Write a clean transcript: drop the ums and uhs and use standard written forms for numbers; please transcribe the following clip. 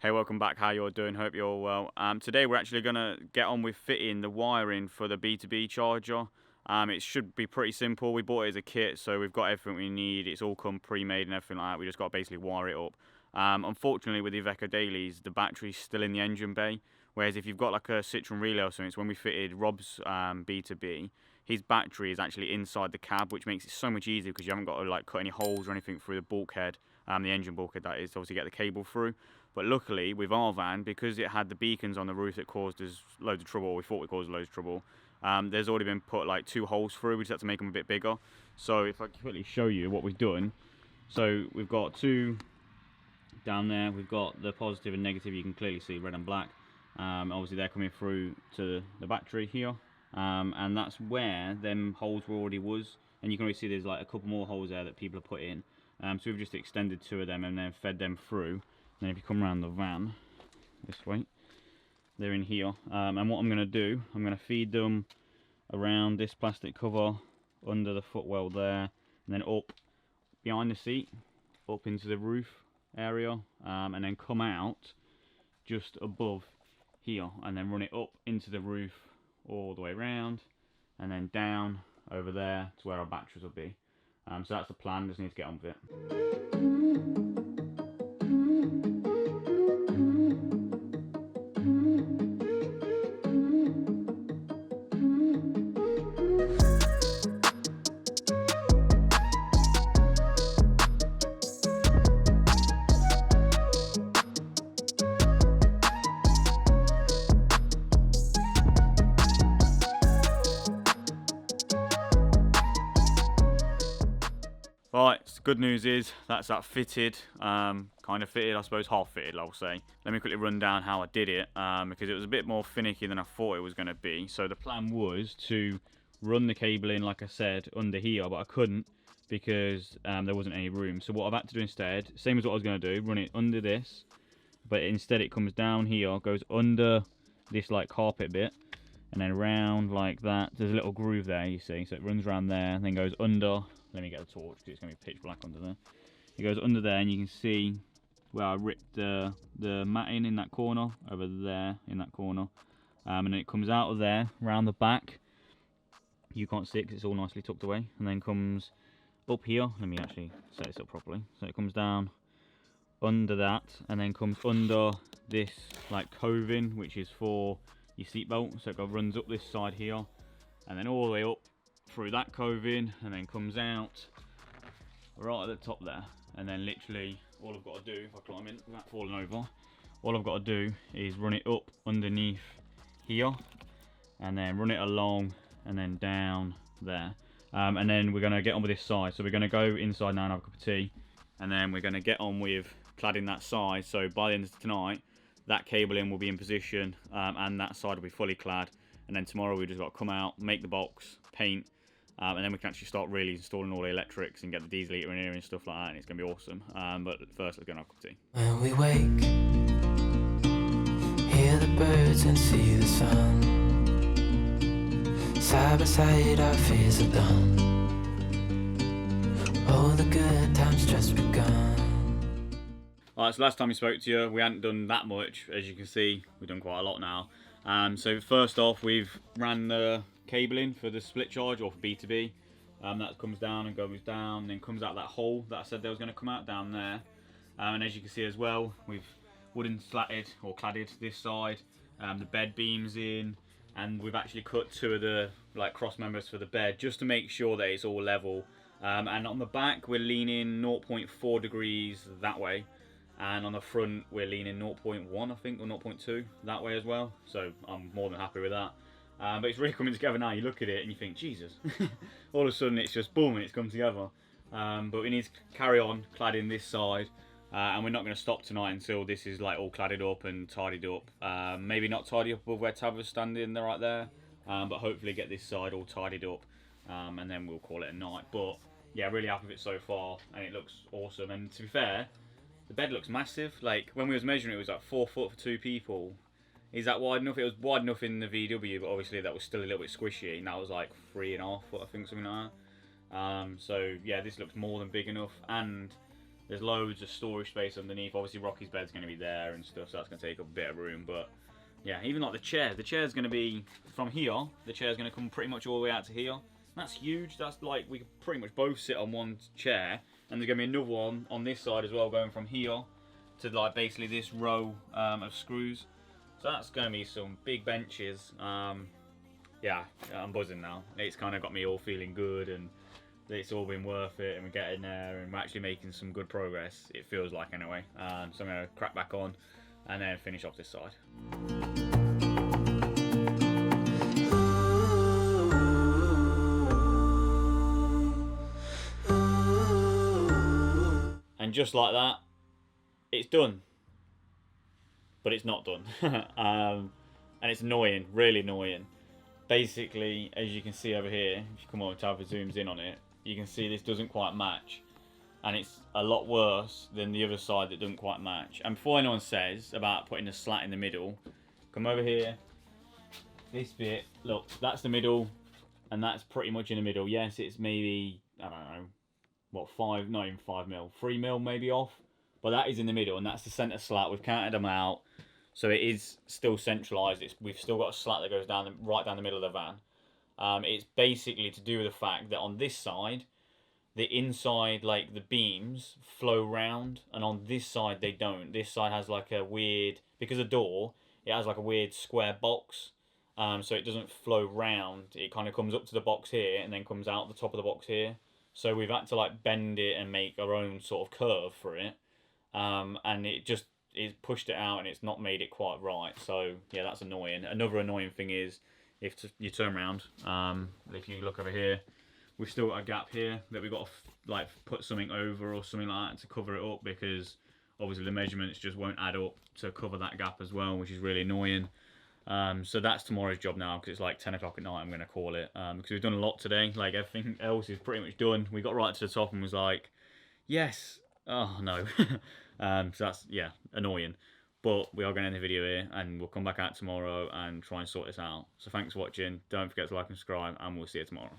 Hey, welcome back. How you're doing? Hope you're all well. Today we're actually going to get on with fitting the wiring for the B2B charger. It should be pretty simple. We bought it as a kit, so we've got everything we need. It's all come pre-made and everything like that. We just got to basically wire it up. Unfortunately, with the Iveco dailies, the battery's still in the engine bay. Whereas if you've got like a Citroen relay or something, it's when we fitted Rob's B2B, his battery is actually inside the cab, which makes it so much easier because you haven't got to like cut any holes or anything through the bulkhead, the engine bulkhead that is, to obviously get the cable through. But luckily, with our van, because it had the beacons on the roof that caused us loads of trouble, we thought it caused loads of trouble, there's already been put like 2 holes through. We just had to make them a bit bigger. So if I quickly show you what we've done. So we've got 2 down there. We've got the positive and negative, you can clearly see red and black. Obviously they're coming through to the battery here. And that's where them holes were already was. And you can already see there's like a couple more holes there that people have put in. So we've just extended 2 of them and then fed them through. Then if you come around the van this way, they're in here. And what I'm going to do, I'm going to feed them around this plastic cover under the footwell there, and then up behind the seat, up into the roof area, and then come out just above here, and then run it up into the roof all the way around, and then down over there to where our batteries will be. So that's the plan. Just need to get on with it. Right, so good news is that's that fitted, kind of fitted, I suppose half fitted I'll say. Let me quickly run down how I did it, because it was a bit more finicky than I thought it was going to be. So the plan was to run the cable in, like I said, under here, but I couldn't because there wasn't any room. So what I've had to do instead, same as what I was going to do, run it under this, but instead it comes down here, goes under this like carpet bit, and then round like that. There's a little groove there, you see, so it runs around there and then goes under. Let me get a torch because it's going to be pitch black under there. It goes under there and you can see where I ripped the matting in that corner, over there in that corner. And it comes out of there, round the back. You can't see it because it's all nicely tucked away. And then comes up here. Let me actually set this up properly. So it comes down under that and then comes under this like coving, which is for your seatbelt. So it runs up this side here and then all the way up through that coving and then comes out right at the top there. And then literally all I've got to do, if I climb in without falling over, all I've got to do is run it up underneath here and then run it along and then down there. And then we're going to get on with this side. So we're going to go inside now and have a cup of tea, and then we're going to get on with cladding that side. So by the end of tonight, that cabling will be in position, and that side will be fully clad. And then tomorrow we just got to come out, make the box, paint, and then we can actually start really installing all the electrics and get the diesel heater in here and stuff like that, and it's going to be awesome. But first, let's go and have a cup of tea. When we wake, hear the birds and see the sun. Side by side, our fears are done. Oh, the good times just begun. Alright, so last time we spoke to you, we hadn't done that much. As you can see, we've done quite a lot now. So first off, we've ran the cabling for the split charge, or for B2B. That comes down and goes down and then comes out that hole that I said there was going to come out down there. And as you can see as well, we've wooden slatted or cladded this side, the bed beams in, and we've actually cut 2 of the like cross members for the bed just to make sure that it's all level. And on the back we're leaning 0.4 degrees that way, and on the front we're leaning 0.1 I think, or 0.2 that way as well. So I'm more than happy with that. But it's really coming together now. You look at it and you think, Jesus. All of a sudden it's just boom and it's come together. But we need to carry on cladding this side, and we're not going to stop tonight until this is like all cladded up and tidied up. Maybe not tidy up above where Tav was standing there right there, but hopefully get this side all tidied up, and then we'll call it a night. But yeah, really happy with it so far, and it looks awesome. And to be fair, the bed looks massive. Like when we was measuring it was like 4 foot for 2 people. Is that wide enough? It was wide enough in the VW, but obviously that was still a little bit squishy, and that was like 3.5 foot, I think, something like that. So yeah, this looks more than big enough, and There's loads of storage space underneath. Obviously Rocky's bed's going to be there and stuff, so that's going to take up a bit of room. But yeah, even like the chair's going to be from here. The chair's going to come pretty much all the way out to here. That's huge. That's like, we could pretty much both sit on one chair, and there's going to be another one on this side as well, going from here to like basically this row of screws. So that's going to be some big benches. Yeah, I'm buzzing now. It's kind of got me all feeling good, and it's all been worth it, and we're getting there, and we're actually making some good progress, it feels like anyway. So I'm going to crack back on and then finish off this side. And just like that, it's done. But it's not done. And it's annoying, really annoying. Basically, as you can see over here, if you come over to it zooms in on it, you can see this doesn't quite match. And it's a lot worse than the other side that doesn't quite match. And before anyone says about putting a slat in the middle, come over here, this bit, look, that's the middle, and that's pretty much in the middle. Yes, it's maybe, I don't know, what, 5, not even 5 mil, 3 mil maybe off. But that is in the middle, and that's the centre slat. We've counted them out, so it is still centralised. We've still got a slat that goes down right down the middle of the van. It's basically to do with the fact that on this side, the inside, like the beams, flow round, and on this side they don't. This side has like a weird, because the door, it has like a weird square box, so it doesn't flow round. It kind of comes up to the box here, and then comes out the top of the box here. So we've had to like bend it and make our own sort of curve for it. And it just is pushed it out, and it's not made it quite right. So yeah, that's annoying. Another annoying thing is if you turn around, if you look over here, we've still got a gap here that we've got to like put something over or something like that to cover it up, because obviously the measurements just won't add up to cover that gap as well, which is really annoying. So that's tomorrow's job now, because it's like 10 o'clock at night, I'm going to call it, because we've done a lot today. Like everything else is pretty much done. We got right to the top and was like, yes. Oh no. So that's, yeah, annoying. But we are going to end the video here, and we'll come back out tomorrow and try and sort this out. So thanks for watching. Don't forget to like and subscribe, and we'll see you tomorrow.